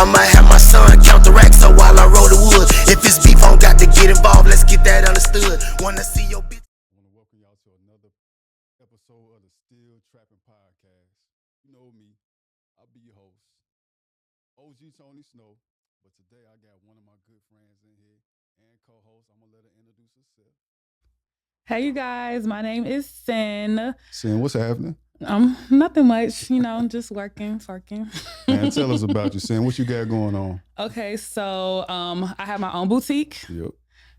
I might have my son count the racks so while I roll the wood. If it's beef, I don't got to get involved, let's get that understood. Wanna see your bitch. I want to welcome y'all to another episode of the Still Trappin podcast. You know me, I'll be your host, OG Tony Snow. But today I got one of my good friends in here and co-host. I'm gonna let her introduce herself. Hey, you guys. My name is Sin. Sin, what's happening? Nothing much. Just working. Man, tell us about you, Sin. What you got going on? Okay, so I have my own boutique. Yep.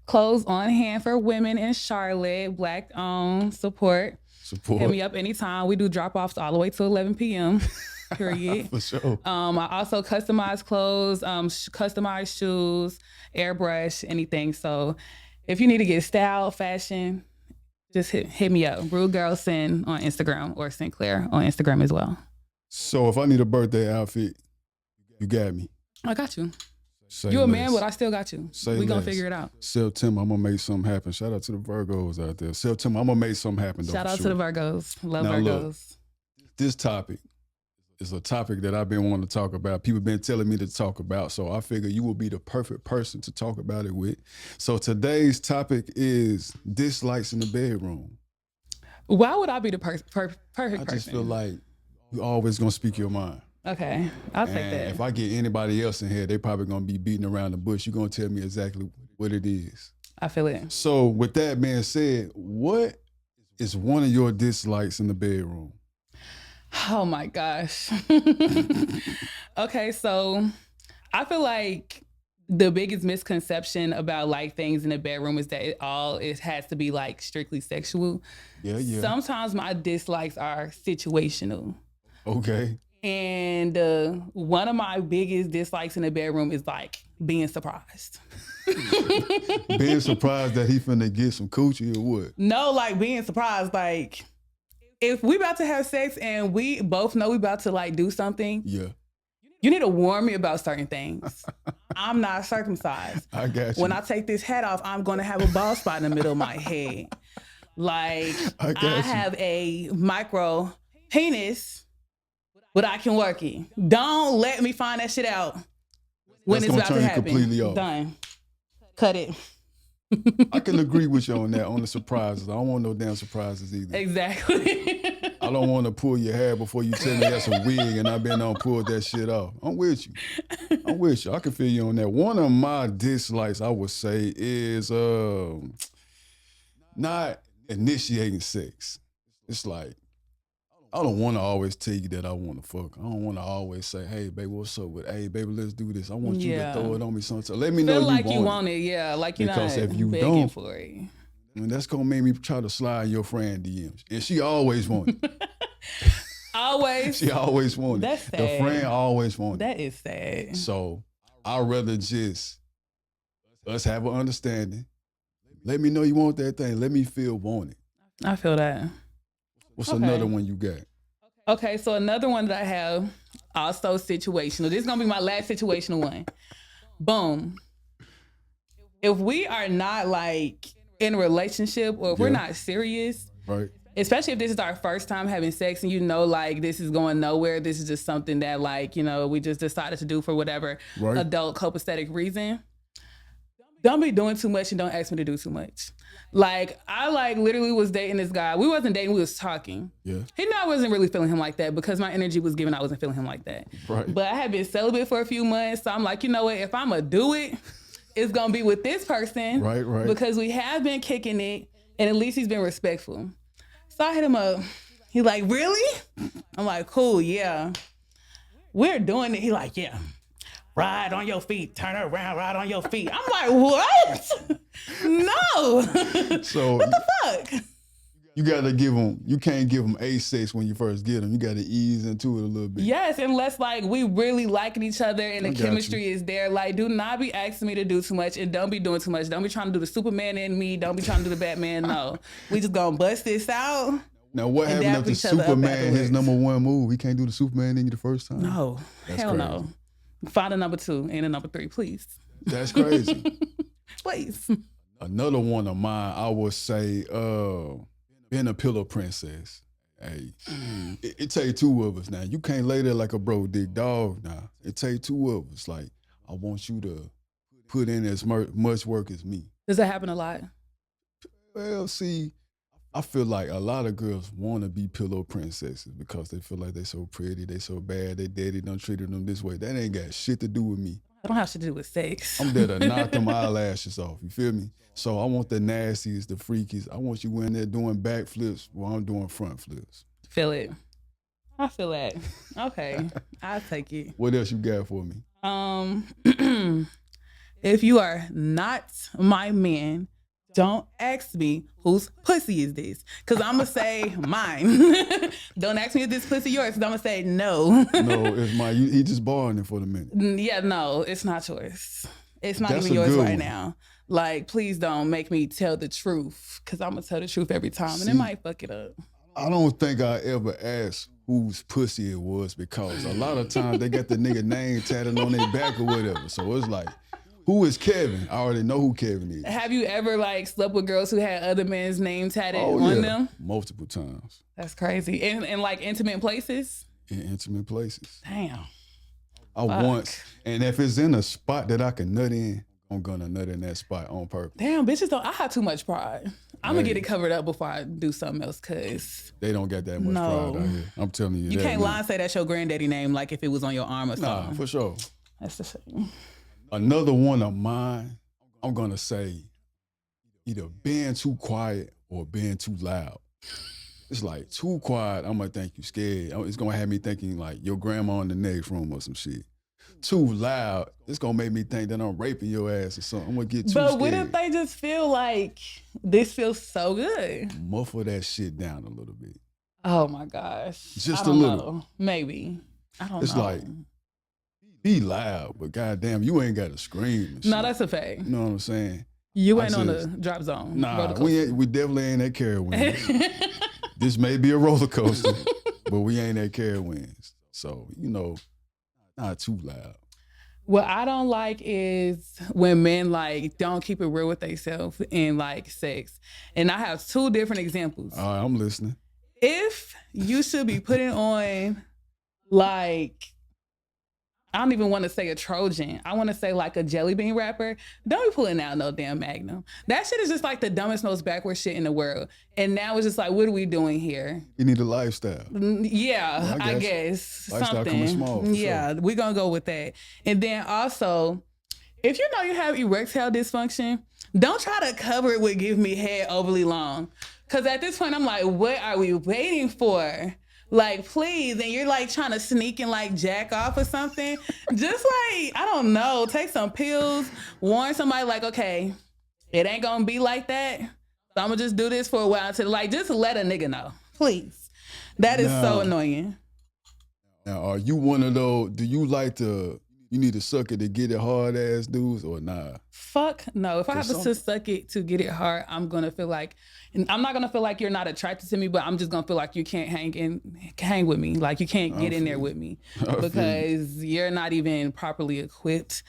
Clothes on hand for women in Charlotte. Black owned. Support. Hit me up anytime. We do drop-offs all the way to 11 p.m. Period. For sure. I also customize clothes, customize shoes, airbrush, anything. So if you need to get style, fashion, just hit me up. Rude Girl Sin on Instagram or Sinclair on Instagram as well. So if I need a birthday outfit, you got me. I got you. Say You a less. man, but I still got you. We gonna figure it out. September, I'm gonna make something happen. Shout out to the Virgos out there. September, I'm gonna make something happen. Shout out to the Virgos. Love now, Virgos. Look, this topic is a topic that I've been wanting to talk about. People been telling me to talk about, so I figure you will be the perfect person to talk about it with. So today's topic is dislikes in the bedroom. Why would I be the perfect person? I just feel like you always gonna speak your mind. Okay, I'll take And that. if I get anybody else in here, they probably gonna be beating around the bush. You're gonna tell me exactly what it is. I feel it. So with that being said, what is one of your dislikes in the bedroom? Oh my gosh. Okay, so I feel like the biggest misconception about like things in the bedroom is that it has to be like strictly sexual. Yeah. Sometimes my dislikes are situational. Okay. And one of my biggest dislikes in the bedroom is like being surprised. Being surprised that he finna get some coochie or what? No, like being surprised, like if we about to have sex and we both know we about to like do something, Yeah. you need to warn me about certain things. I'm not circumcised. I got you. When I take this hat off, I'm gonna have a bald spot in the middle of my head. Like I have a micro penis, but I can work it. Don't let me find that shit out when That's it's about gonna to turn you happen. completely off. Done. Cut it. I can agree with you on that, on the surprises. I don't want no damn surprises either. Exactly. I don't want to pull your hair before you tell me that's a wig and I've been on pull that shit off. I'm with you. I can feel you on that. One of my dislikes, I would say, is not initiating sex. It's like, I don't want to always tell you that I want to fuck. I don't want to always say, hey, baby, what's up with, hey, baby, let's do this. I want you to throw it on me sometime. Let me know Feel like you want it. Yeah, like you're because not if you begging don't, for it. And that's going to make me try to slide in your friend DMs. And she always wanted it. Always. She always wanted it. That's sad. The friend always wanted it. That is sad. So I'd rather just us have an understanding. Let me know you want that thing. Let me feel wanted. I feel that. What's another one you got? Okay, so another one that I have, also situational. This is going to be my last situational one. Boom. If we are not like in a relationship or if we're not serious, right? Especially if this is our first time having sex and like this is going nowhere, this is just something that like, we just decided to do for whatever adult copacetic reason. Don't be doing too much and don't ask me to do too much. Like, I like literally was dating this guy. We wasn't dating, we was talking. Yeah. He knew I wasn't really feeling him like that because my energy was given, I wasn't feeling him like that. Right. But I had been celibate for a few months, so I'm like, you know what, if I'm gonna do it, it's gonna be with this person. Right. Because we have been kicking it, and at least he's been respectful. So I hit him up. He like, really? I'm like, cool, yeah. We're doing it. He like, yeah. Ride on your feet, turn around, ride on your feet. I'm like, what? No. So what the fuck? You gotta give them. You can't give them A6 when you first get them. You gotta ease into it a little bit. Yes, unless like we really liking each other and the chemistry is there. Like, do not be asking me to do too much and don't be doing too much. Don't be trying to do the Superman in me. Don't be trying to do the Batman. No, we just gonna bust this out. Now, what happened if the Superman, his number one move? He can't do the Superman in you the first time? No, that's hell crazy. No. Find a number 2 and a number 3, please. That's crazy. Please. Another one of mine, I would say, being a pillow princess. Hey, it take two of us now. You can't lay there like a bro dick dog now. It take two of us. Like, I want you to put in as much work as me. Does that happen a lot? Well, see, I feel like a lot of girls want to be pillow princesses because they feel like they so pretty, they so bad, they daddy done treated them this way. That ain't got shit to do with me. I don't have shit to do with sex. I'm there to knock them eyelashes off. You feel me? So I want the nasties, the freakies. I want you in there doing backflips while I'm doing front flips. Feel it. I feel that. Okay, I'll take it. What else you got for me? If you are not my man, don't ask me whose pussy is this, because I'm going to say mine. Don't ask me if this pussy yours, because I'm going to say no. No, it's mine. He just borrowing it for the minute. Yeah, no, it's not yours. It's not That's even a yours good right one. now. Like, please don't make me tell the truth, because I'm going to tell the truth every time, and See, it might fuck it up. I don't think I ever asked whose pussy it was because a lot of times they got the nigga name tatted on their back or whatever. So it's like, who is Kevin? I already know who Kevin is. Have you ever, like, slept with girls who had other men's name tatted on them? Multiple times. That's crazy. In like, intimate places? In intimate places. Damn. I once, and if it's in a spot that I can nut in, I'm gonna nut in that spot on purpose. Damn, bitches don't. I have too much pride. I'm gonna Hey. get it covered up before I do something else, cause They don't got that much No. pride out here. I'm telling you you that. can't man. lie and say that's your granddaddy name like if it was on your arm or Nah, something. for sure. That's the same. Another one of mine, I'm gonna say either being too quiet or being too loud. It's like too quiet, I'm gonna think you scared. It's gonna have me thinking like your grandma in the next room or some shit. Too loud, it's gonna make me think that I'm raping your ass or something. I'm gonna get too But scared. what if they just feel like this feels so good? Muffle that shit down a little bit. Oh my gosh. Just I don't a little. know. Maybe. I don't It's know. like, be loud, but goddamn, you ain't gotta scream and shit. No, that's a fact. You know what I'm saying? You I ain't on just- the drop zone. Nah, roller coaster. we definitely ain't at Carowinds. This may be a roller coaster, but we ain't at Carowinds. So, you know, not too loud. What I don't like is when men like don't keep it real with themselves in like sex. And I have two different examples. All right, I'm listening. If you should be putting on like, I don't even want to say a Trojan. I want to say like a jelly bean wrapper. Don't be pulling out no damn Magnum. That shit is just like the dumbest, most backward shit in the world. And now it's just like, what are we doing here? You need a lifestyle. Yeah, Well, I I guess. guess Lifestyle coming something. small, for Yeah, sure. we're gonna go with that. And then also, if you know you have erectile dysfunction, don't try to cover it with give me head overly long. Cause at this point, I'm like, what are we waiting for? Like, please, and you're like trying to sneak and like jack off or something. Just like, I don't know, take some pills, warn somebody like, okay, it ain't gonna be like that. So I'm gonna just do this for a while to like, just let a nigga know, please. That is so No. annoying. Now, are you one of those, do you like to, you need to suck it to get it hard ass dudes or nah? Fuck no. If I have some- to suck it to get it hard, I'm gonna feel like, and I'm not gonna feel like you're not attracted to me, but I'm just gonna feel like you can't hang with me. Like you can't get in there with me feel you. because you're not even properly equipped.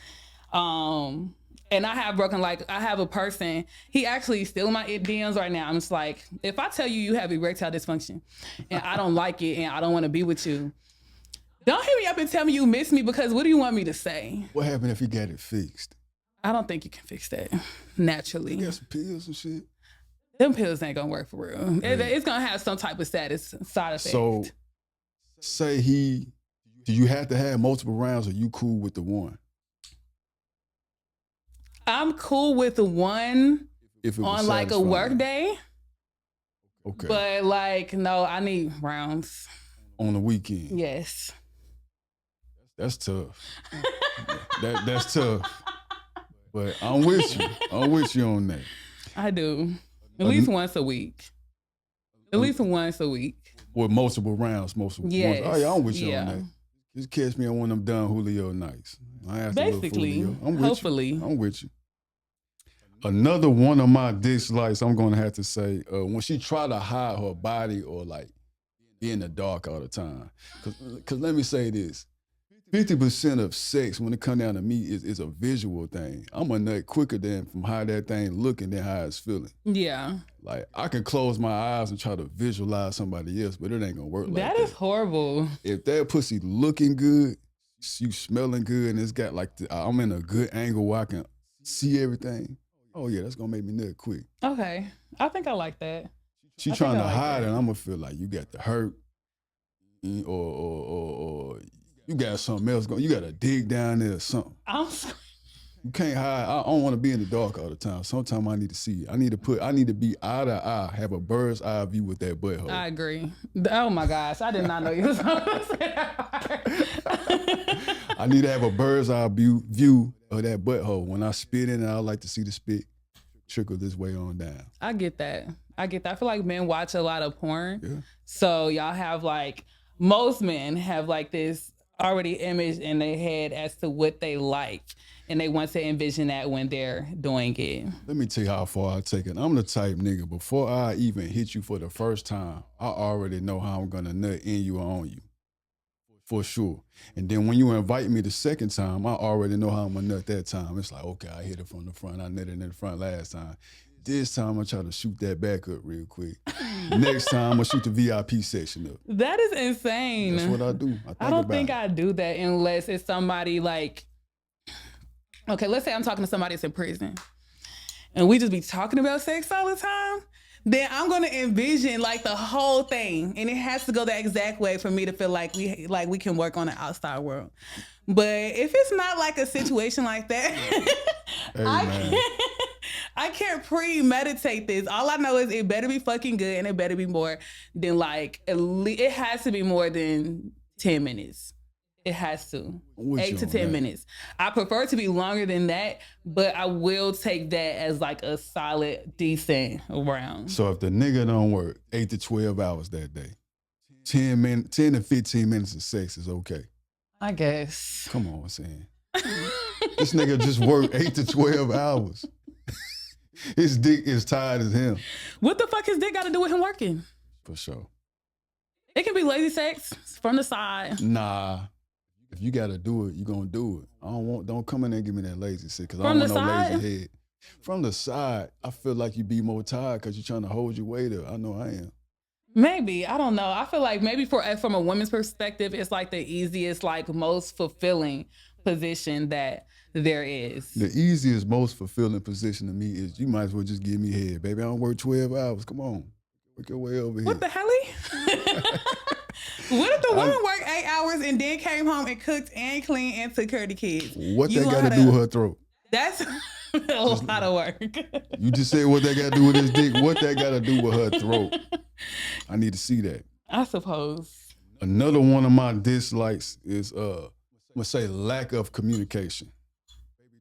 And I have broken, like, I have a person, he actually still in my DMs right now. I'm just like, if I tell you you have erectile dysfunction and I don't like it and I don't want to be with you, don't hit me up and tell me you miss me, because what do you want me to say? What happened if he got it fixed? I don't think you can fix that naturally. You got some pills and shit? Them pills ain't gonna work for real. It's gonna have some type of side effect. So, say do you have to have multiple rounds or you cool with the one? I'm cool with the one If it was on like a satisfying. work day, Okay. but like, no, I need rounds. On the weekend. Yes. That's tough. That's tough. But I'm with you. I'm with you on that. I do. At least once a week. At least once a week. With multiple rounds, multiple Yes. ones. Oh yeah, I'm with you Yeah. on that. Just catch me on one of them done Julio nights. I have to look Basically. Julio. I'm with Hopefully. you. I'm with you. Another one of my dislikes, I'm gonna have to say, when she try to hide her body or like be in the dark all the time. Cause let me say this. 50% of sex when it come down to me is a visual thing. I'm a nut quicker than from how that thing looking than how it's feeling. Yeah. Like I can close my eyes and try to visualize somebody else, but it ain't gonna work like that. That is horrible. If that pussy looking good, you smelling good, and it's got like I'm in a good angle where I can see everything. Oh yeah, that's gonna make me nut quick. Okay. I think I like that. She trying to hide it, and I'm gonna feel like you got the hurt, or you got something else going. You got to dig down there or something. You can't hide. I don't want to be in the dark all the time. Sometimes I need to see it. I need to be eye to eye, have a bird's eye view with that butthole. I agree. Oh my gosh, I did not know you was going to say that. I need to have a bird's eye view of that butthole. When I spit in it, I like to see the spit trickle this way on down. I get that. I feel like men watch a lot of porn. Yeah. So y'all have like, most men have like this already image in their head as to what they like, and they want to envision that when they're doing it. Let me tell you how far I take it. I'm the type nigga, before I even hit you for the first time, I already know how I'm gonna nut in you or on you. For sure. And then when you invite me the second time, I already know how I'm gonna nut that time. It's like, okay, I hit it from the front, I nutted in the front last time. This time I try to shoot that back up real quick. Next time I'm gonna shoot the VIP section up. That is insane. That's what I do. I don't think I do that unless it's somebody like, okay, let's say I'm talking to somebody that's in prison and we just be talking about sex all the time. Then I'm gonna envision like the whole thing, and it has to go the exact way for me to feel like we can work on the outside world. But if it's not like a situation like that, I can't premeditate this. All I know is it better be fucking good, and it better be more than like it has to be more than 10 minutes. It has to. 8 to 10 minutes. I prefer it to be longer than that, but I will take that as like a solid, decent round. So if the nigga don't work 8 to 12 hours that day, 10 to 15 minutes of sex is okay. I guess. Come on, Sam. This nigga just worked 8 to 12 hours. His dick is tired as him. What the fuck his dick got to do with him working? For sure. It can be lazy sex from the side. Nah. If you gotta do it, you gonna do it. Don't come in there and give me that lazy shit, because I don't want no lazy head. From the side, I feel like you be more tired because you're trying to hold your weight up. I know I am. Maybe. I don't know. I feel like maybe from a woman's perspective, it's like the easiest, like most fulfilling position that there is. The easiest, most fulfilling position to me is you might as well just give me head, baby. I don't work 12 hours. Come on. Work your way over here. What the hell? What if the woman worked 8 hours and then came home and cooked and cleaned and took care of the kids? What that got to do with her throat? That's a lot of work. You just said what that got to do with his dick. What that got to do with her throat? I need to see that. I suppose. Another one of my dislikes is, I'm going to say, lack of communication.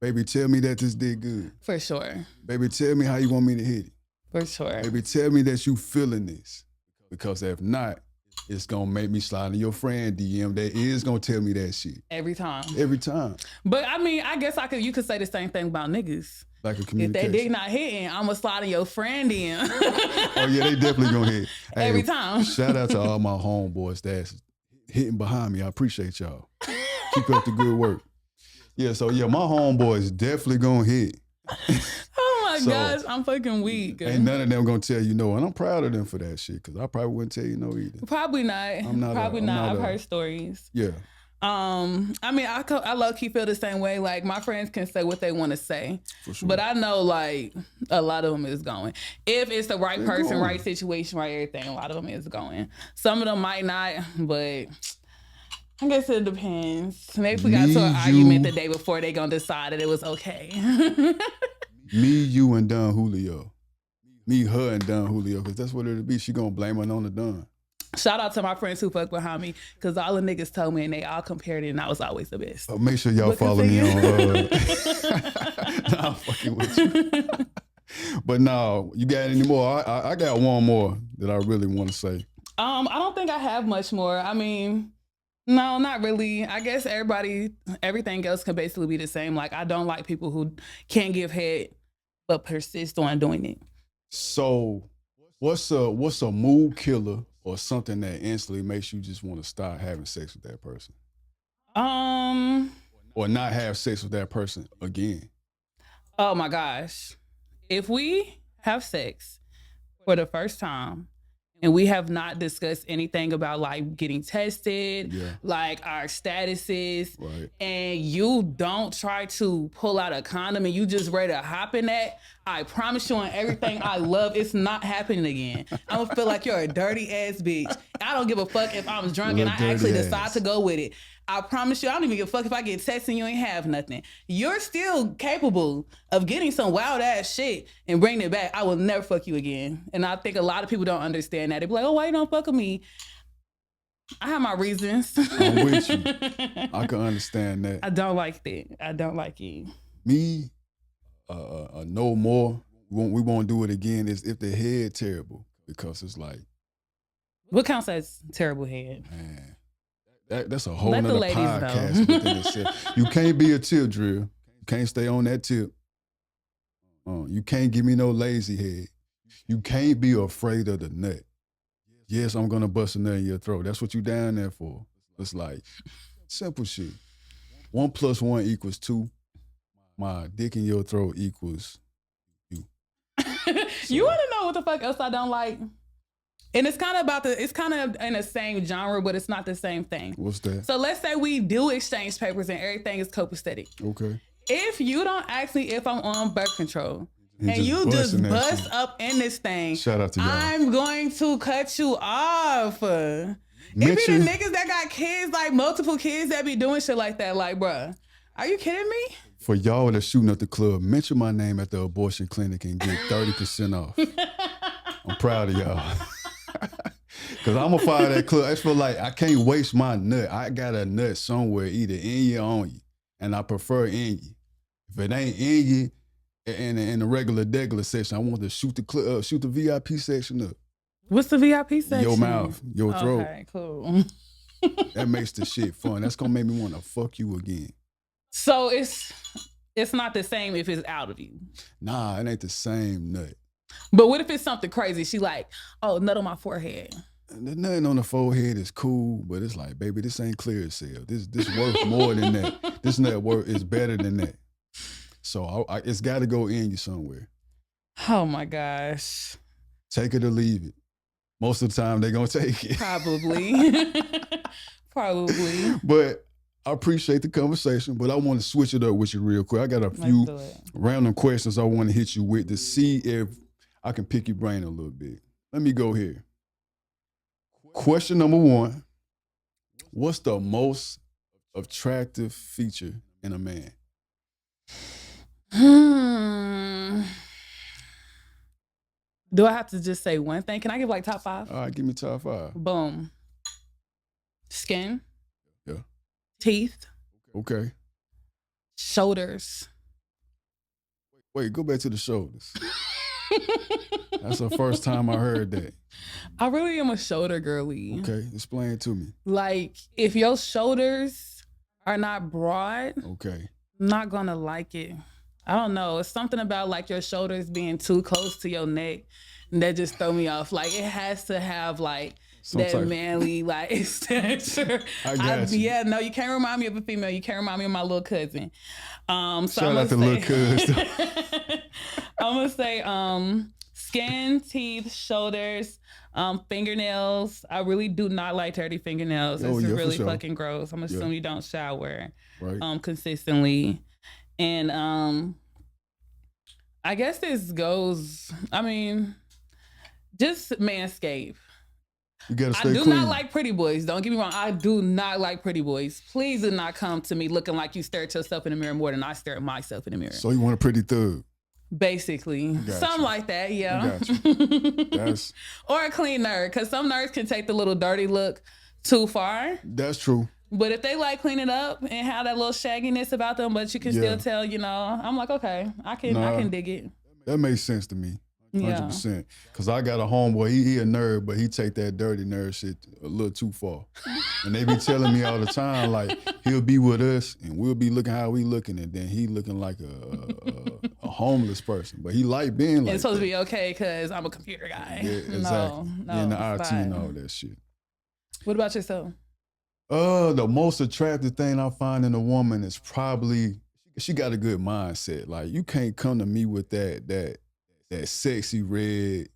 Baby, tell me that this dick good. For sure. Baby, tell me how you want me to hit it. For sure. Baby, tell me that you feeling this. Because if not, it's going to make me slide in your friend DM that is going to tell me that shit. Every time. Every time. But I mean, I guess you could say the same thing about niggas. Like a communication. If they dick not hitting, I'm going to slide in your friend DM. Oh yeah, they definitely going to hit. Hey, every time. Shout out to all my homeboys that's hitting behind me. I appreciate y'all. Keep up the good work. Yeah, so yeah, my homeboys definitely going to hit. Oh my gosh, I'm fucking weak. Ain't none of them gonna tell you no, and I'm proud of them for that shit, because I probably wouldn't tell you no either. Probably not. I've heard stories. Yeah. I mean, I low-key feel the same way. Like, my friends can say what they want to say. For sure. But I know, like, a lot of them is going. If it's the right person, right situation, right everything, a lot of them is going. Some of them might not, but I guess it depends. Maybe if we got to an argument the day before, they gonna decide that it was okay. Me, you, and Don Julio. Me, her, and Don Julio, because that's what it'll be. She gonna blame it on the Don. Shout out to my friends who fuck behind me, because all the niggas told me and they all compared it, and I was always the best. Make sure y'all follow me on. Nah, I'm fucking with you. But no, you got any more? I got one more that I really want to say. I don't think I have much more. I mean, no, not really. I guess everything else can basically be the same. Like, I don't like people who can't give head but persist on doing it. So, what's a mood killer or something that instantly makes you just want to start having sex with that person? Or not have sex with that person again? Oh my gosh. If we have sex for the first time and we have not discussed anything about like getting tested, like our statuses, and you don't try to pull out a condom and you just ready to hop in that, I promise you on everything I love, it's not happening again. I'm gonna feel like you're a dirty ass bitch. I don't give a fuck if I'm drunk and I actually decide to go with it. I promise you, I don't even give a fuck if I get tested and you ain't have nothing. You're still capable of getting some wild ass shit and bringing it back. I will never fuck you again. And I think a lot of people don't understand that. They be like, oh, why you don't fuck with me? I have my reasons. I'm with you. I can understand that. I don't like that. I don't like it. Me, no more. We won't do it again. Is if the head terrible, because it's like, what counts as terrible head? Man. That's a whole nother podcast within itself. You can't be a tip drill. You can't stay on that tip. You can't give me no lazy head. You can't be afraid of the nut. Yes, I'm gonna bust a nut in your throat. That's what you down there for. It's like simple shit. 1 + 1 = 2. My dick in your throat equals you. You want to know what the fuck else I don't like? And it's kind of in the same genre, but it's not the same thing. What's that? So let's say we do exchange papers and everything is copacetic. Okay. If you don't ask me if I'm on birth control and you just bust up in this thing, shout out to y'all. I'm going to cut you off. It be the niggas that got kids, like multiple kids that be doing shit like that. Like, bruh, are you kidding me? For y'all that's shooting up the club, mention my name at the abortion clinic and get 30% off. I'm proud of y'all. Cause I'm gonna fire that club. I feel like I can't waste my nut. I got a nut somewhere, either in you or on you, and I prefer in you. If it ain't in you, in the regular section, I want to shoot the VIP section up. What's the VIP section? Your mouth, your throat. Okay, cool. That makes the shit fun. That's gonna make me want to fuck you again. So it's not the same if it's out of you. Nah, it ain't the same nut. But what if it's something crazy? She like, oh, nut on my forehead. The nothing on the forehead is cool, but it's like, baby, this ain't clear as hell. This worth more than that. This nut worth is better than that. So it's got to go in you somewhere. Oh my gosh. Take it or leave it. Most of the time, they're going to take it. Probably. Probably. But I appreciate the conversation, but I want to switch it up with you real quick. I got a few random questions I want to hit you with to see if I can pick your brain a little bit. Let me go here. Question number 1. What's the most attractive feature in a man? Do I have to just say one thing? Can I give like top 5? All right, give me top 5. Boom. Skin. Yeah. Teeth. Okay. Shoulders. Wait, go back to the shoulders. That's the first time I heard that. I really am a shoulder girly. Okay, explain it to me. Like, if your shoulders are not broad, okay, I'm not gonna like it. I don't know. It's something about like your shoulders being too close to your neck that just throw me off. Like, it has to have like manly like stature. I got you. Yeah, no, you can't remind me of a female. You can't remind me of my little cousin. So shout out to little cousin. I'm gonna say skin, teeth, shoulders, fingernails. I really do not like dirty fingernails. It's really fucking gross. I'm assuming you don't shower consistently. And I guess this goes, just manscape. You gotta stay I do clean. not like pretty boys. Don't get me wrong. I do not like pretty boys. Please do not come to me looking like you stare at yourself in the mirror more than I stare at myself in the mirror. So you want a pretty thug? Basically. Something like that, yeah. Or a clean nerd, because some nerds can take the little dirty look too far. That's true. But if they like clean it up and have that little shagginess about them, but you can still tell, I'm like, okay, I can dig it. That makes sense to me. 100%. Because I got a homeboy, he a nerd, but he take that dirty nerd shit a little too far. And they be telling me all the time, like, he'll be with us and we'll be looking how we looking, and then he looking like a homeless person. But he like being like it's supposed to be okay because I'm a computer guy. Yeah, exactly. No, in the IT fine. and all that shit. What about yourself? The most attractive thing I find in a woman is probably she got a good mindset. Like you can't come to me with that sexy red.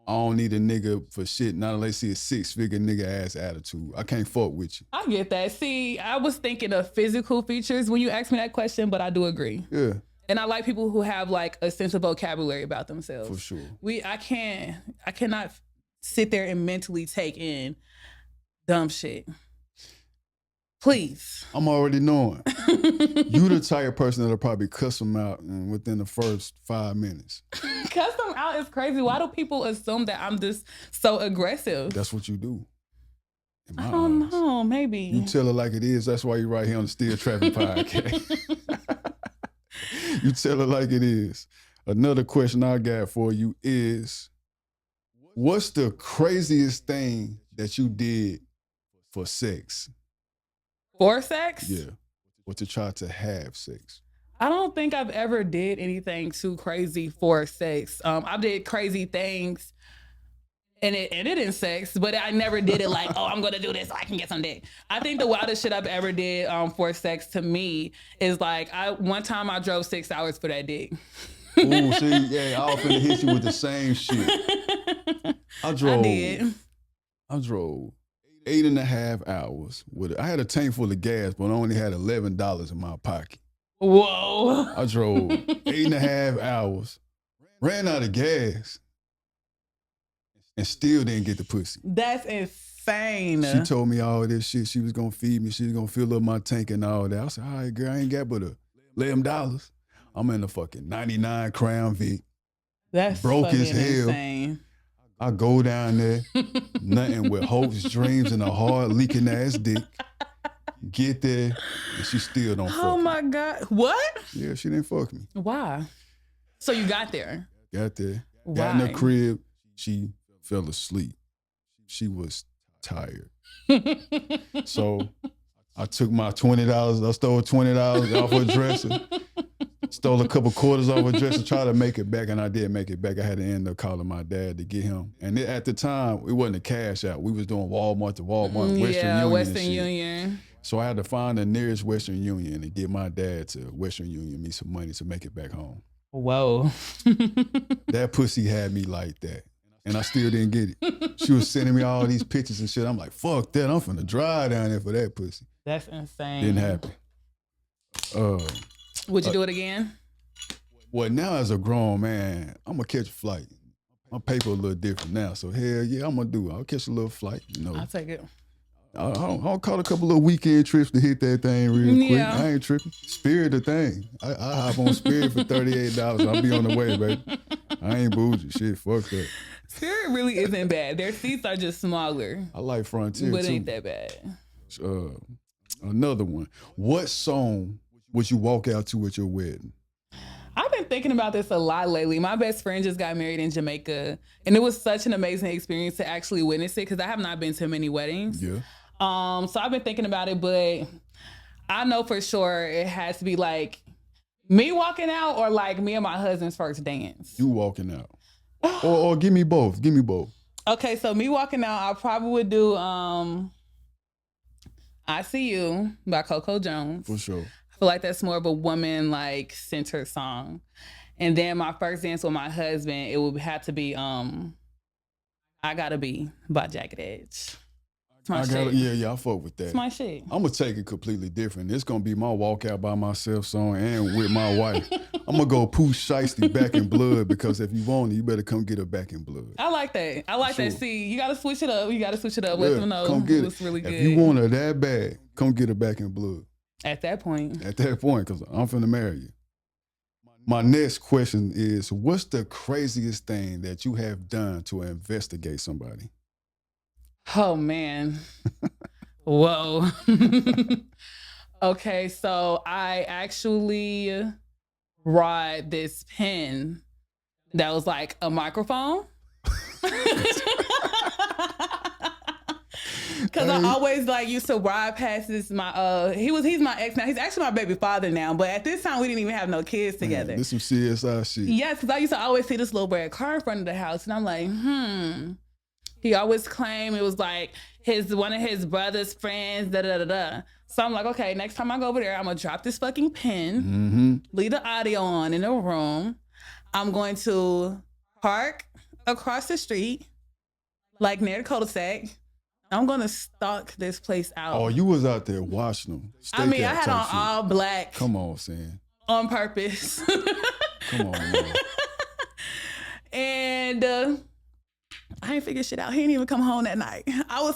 I don't need a nigga for shit. Not unless he a 6-figure nigga ass attitude. I can't fuck with you. I get that. See, I was thinking of physical features when you asked me that question, but I do agree. Yeah. And I like people who have like a sense of vocabulary about themselves. For sure. I cannot sit there and mentally take in dumb shit. Please. I'm already knowing. You the type of person that'll probably cuss them out within the first 5 minutes. Cuss them out is crazy. Why do people assume that I'm just so aggressive? That's what you do. I don't know. Maybe. You tell it like it is. That's why you're right here on the Still Trappin podcast. You tell it like it is. Another question I got for you is, what's the craziest thing that you did for sex? For sex? Yeah. Or to try to have sex? I don't think I've ever did anything too crazy for sex. I did crazy things and it ended in sex, but I never did it like, oh, I'm going to do this so I can get some dick. I think the wildest shit I've ever did for sex to me is like, one time I drove 6 hours for that dick. Ooh, see, yeah, I was finna hit you with the same shit. I drove 8.5 hours with it. I had a tank full of gas, but I only had $11 in my pocket. Whoa. I drove 8.5 hours, ran out of gas, and still didn't get the pussy. That's insane. She told me all this shit. She was gonna feed me. She was gonna fill up my tank and all that. I said, all right, girl, I ain't got but $11. I'm in the fucking 99 Crown Vic. That's broke as hell. Insane. I go down there, nothing with hopes, dreams, and a hard leaking ass dick. Get there, and she still don't fuck me. Oh my God. What? Yeah, she didn't fuck me. Why? So you got there? Got there. Why? Got in her crib. She fell asleep. She was tired. So I took my $20. I stole $20 off her dresser. Stole a couple quarters off her dresser, tried to make it back, and I did make it back. I had to end up calling my dad to get him. And at the time, it wasn't a cash out. We was doing Walmart to Walmart, Western Union. Western Union. So I had to find the nearest Western Union and get my dad to Western Union me some money to make it back home. Whoa. That pussy had me like that. And I still didn't get it. She was sending me all these pictures and shit. I'm like, fuck that. I'm finna drive down there for that pussy. That's insane. Didn't happen. Would you do it again? Well, now as a grown man, I'm gonna catch a flight. My paper a little different now, so hell yeah, I'm gonna do it. I'll catch a little flight, you know. I'll take it. I'll call a couple of weekend trips to hit that thing real quick. Yeah. I ain't tripping. Spirit the thing. I hop on Spirit for $38. I'll be on the way, baby. I ain't bougie. Shit, fuck that. Spirit really isn't bad. Their seats are just smaller. I like Frontier but it too. ain't that bad. Another one. What song would you walk out to at your wedding? I've been thinking about this a lot lately. My best friend just got married in Jamaica, and it was such an amazing experience to actually witness it because I have not been to many weddings. Yeah. So I've been thinking about it, but I know for sure it has to be like me walking out or like me and my husband's first dance. You walking out. or give me both. Give me both. Okay, so me walking out, I probably would do I See You by Coco Jones. For sure. I feel like that's more of a woman like centered song. And then my first dance with my husband, it would have to be I Gotta Be by Jagged Edge. It's my shit. Yeah, I fuck with that. It's my shit. I'm gonna take it completely different. It's gonna be my walkout by myself song and with my wife. I'm gonna go Pooh Shiesty Back in Blood because if you want it, you better come get her Back in Blood. I like that. I like that. See, you gotta switch it up. Let them know come get what's really good. If you want her that bad, come get her Back in Blood. At that point, because I'm finna marry you. My next question is, what's the craziest thing that you have done to investigate somebody? Oh, man. Whoa. Okay, so I actually brought this pen that was like a microphone. Because I always like used to ride past this, he's my ex now. He's actually my baby father now, but at this time we didn't even have no kids together. Man, this some CSI shit. Yes, because I used to always see this little red car in front of the house, and I'm like, He always claimed it was like one of his brother's friends, da da da da. So I'm like, okay, next time I go over there, I'm gonna drop this fucking pen, leave the audio on in the room. I'm going to park across the street, like near the cul-de-sac. I'm gonna stalk this place out. Oh, you was out there watching them. I mean, I had on all black. Come on, Sam. On purpose. Come on, man. And I ain't figured shit out. He didn't even come home that night. I was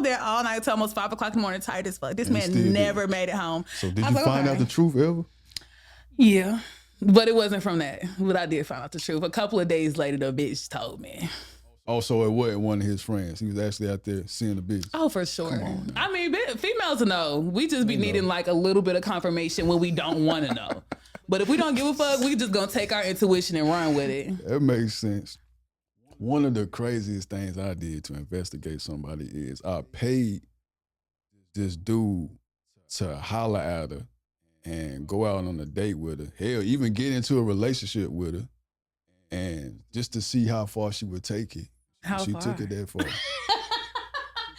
there all night till almost 5 o'clock in the morning, tired as fuck. This man never made it home. So did you find out the truth ever? Yeah. But it wasn't from that. But I did find out the truth. A couple of days later, the bitch told me. Oh, so it wasn't one of his friends. He was actually out there seeing the bitch. Oh, for sure. I mean, females know. We just be needing like a little bit of confirmation when we don't want to know. But if we don't give a fuck, we just gonna take our intuition and run with it. That makes sense. One of the craziest things I did to investigate somebody is I paid this dude to holler at her and go out on a date with her. Hell, even get into a relationship with her. And just to see how far she would take it. She took it that far.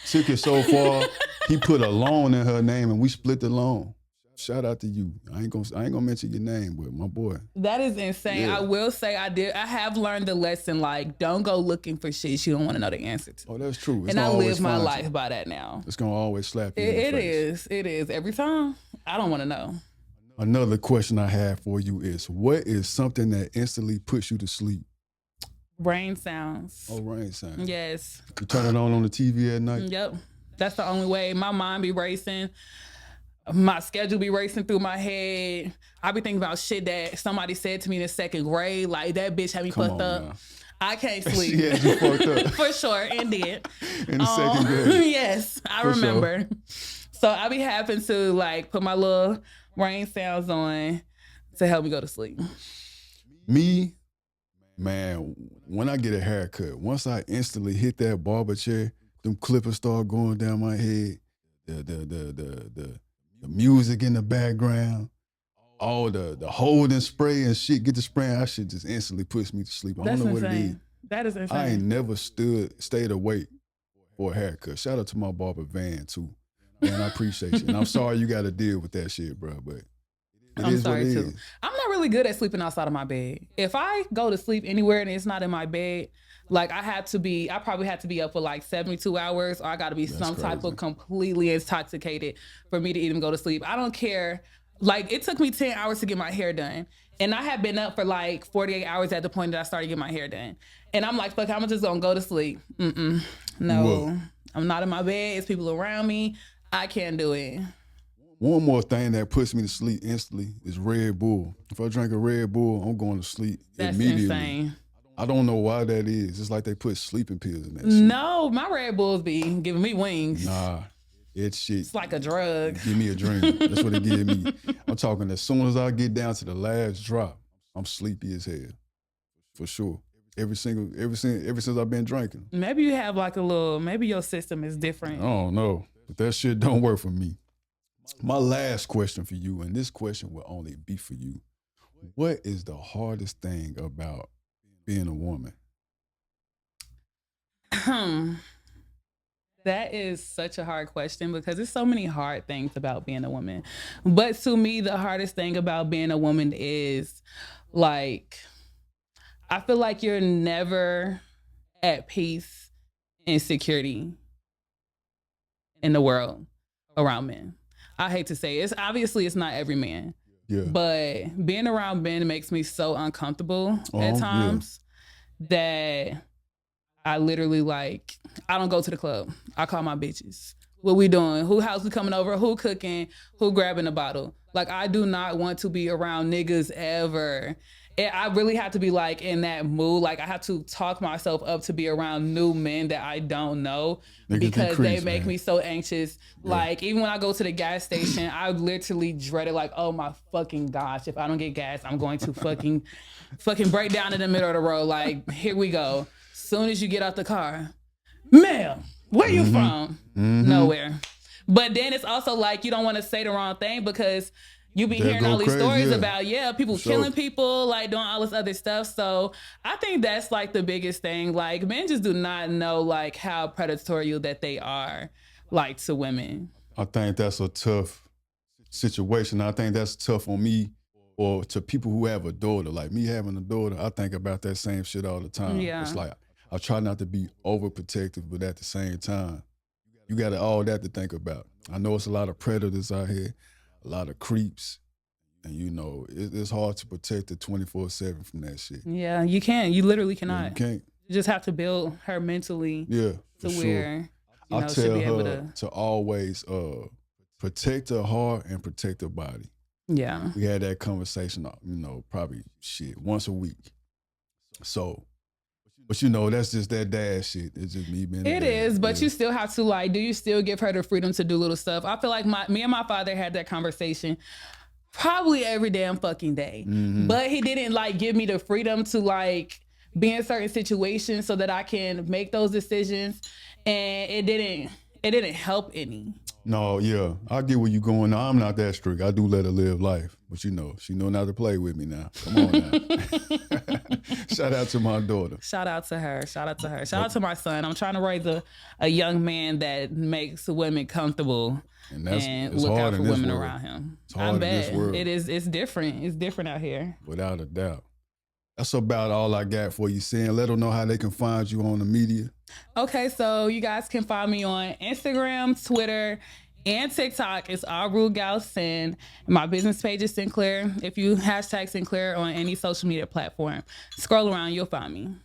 Took it so far, he put a loan in her name and we split the loan. Shout out to you. I ain't gonna mention your name, but my boy. That is insane. Yeah. I will say I have learned the lesson, like, don't go looking for shit you don't want to know the answer to. Oh, that's true. And I live my life by that now. It's gonna always slap you in the face. It is. Every time. I don't want to know. Another question I have for you is, what is something that instantly puts you to sleep? Rain sounds. Oh, rain sounds. Yes. You turn it on the TV at night? Yep. That's the only way. My mind be racing. My schedule be racing through my head. I be thinking about shit that somebody said to me in the second grade. Like, that bitch had me fucked up. Now. I can't sleep. She had you fucked up. For sure, and did. In the second grade. Yes, I remember. Sure. So I be having to, like, put my little rain sounds on to help me go to sleep. Me, man, when I get a haircut, once I instantly hit that barber chair, them clippers start going down my head, the music in the background, all the holding spray and shit, get the spraying, that shit just instantly puts me to sleep. I don't know what it is. That is insane. I ain't never stayed awake for a haircut. Shout out to my barber Van too. Man, I appreciate you. And I'm sorry you got to deal with that shit, bro, but I'm sorry too. I'm not really good at sleeping outside of my bed. If I go to sleep anywhere and it's not in my bed, like I probably have to be up for like 72 hours or I got to be type of completely intoxicated for me to even go to sleep. I don't care. Like, it took me 10 hours to get my hair done. And I had been up for like 48 hours at the point that I started getting my hair done. And I'm like, fuck, I'm just going to go to sleep. No, whoa. I'm not in my bed. It's people around me. I can't do it. One more thing that puts me to sleep instantly is Red Bull. If I drink a Red Bull, I'm going to sleep immediately. That's insane. I don't know why that is. It's like they put sleeping pills in that shit. No, my Red Bulls be giving me wings. Nah, it's shit. It's like a drug. Give me a dream. That's what it give me. I'm talking as soon as I get down to the last drop, I'm sleepy as hell. For sure. Ever since I've been drinking. Maybe you have like maybe your system is different. I don't know. But that shit don't work for me. My last question for you, and this question will only be for you. What is the hardest thing about being a woman? That is such a hard question because there's so many hard things about being a woman. But to me, the hardest thing about being a woman is, like, I feel like you're never at peace and security in the world around men. I hate to say it. It's not every man. Yeah. But being around men makes me so uncomfortable at times that I literally, like, I don't go to the club. I call my bitches. What we doing? Who house we coming over? Who cooking? Who grabbing a bottle? Like, I do not want to be around niggas ever. I really have to be, like, in that mood. Like, I have to talk myself up to be around new men that I don't know because they make me so anxious. Yeah. Like, even when I go to the gas station, I literally dread it. Like, oh my fucking gosh, if I don't get gas, I'm going to fucking break down in the middle of the road. Like, here we go. Soon as you get out the car, ma'am, where you from? Nowhere. But then it's also like you don't want to say the wrong thing because you be They'll hearing go all these crazy, stories yeah. about, people Sure. killing people, like doing all this other stuff. So I think that's like the biggest thing. Like men just do not know like how predatorial that they are like to women. I think that's a tough situation. I think that's tough on me or to people who have a daughter. Like me having a daughter, I think about that same shit all the time. Yeah. It's like I try not to be overprotective, but at the same time, you got all that to think about. I know it's a lot of predators out here, a lot of creeps, and you know, it's hard to protect her 24/7 from that shit. Yeah, you can. You literally Yeah, cannot. you can't. You just have to build her mentally Yeah, to for sure. where I she'll tell be able her to always protect her heart and protect her body. Yeah. We had that conversation, you know, probably once a week. So, but you know, that's just that dad shit. It's just me being. It is, but you still have to like, do you still give her the freedom to do little stuff? I feel like me and my father had that conversation probably every damn fucking day. Mm-hmm. But he didn't like give me the freedom to like be in certain situations so that I can make those decisions. And it didn't help any. No, yeah, I get where you going. Now, I'm not that strict. I do let her live life, but you know, she know not to play with me now. Come on now. Shout out to my daughter. Shout out to her. Shout out to her. Shout out to my son. I'm trying to raise a young man that makes women comfortable and look out for women around him. I bet it is. It's different. It's different out here. Without a doubt. That's about all I got for you, Sin. Let them know how they can find you on the media. Okay, so you guys can find me on Instagram, Twitter, and TikTok. It's @RugalSin. My business page is Sinclair. If you hashtag Sinclair on any social media platform, scroll around, you'll find me.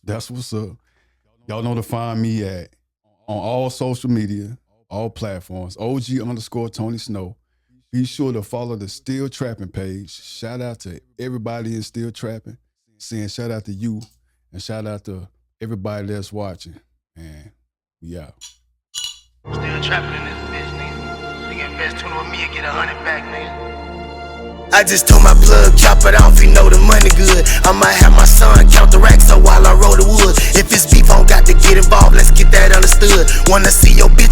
That's what's up. Y'all know to find me on all social media, all platforms, OG_Tony Snow. Be sure to follow the Still Trappin page. Shout out to everybody in Still Trappin. Saying shout out to you and shout out to everybody that's watching. And we out. Still trapping in this bitch, nigga. Nigga invest 20 with me and get 100 back, nigga. I just told my plug, chop it off, he know the money good. I might have my son count the racks up while I roll the wood. If it's beef, I don't got to get involved, let's get that understood. Wanna see your bitch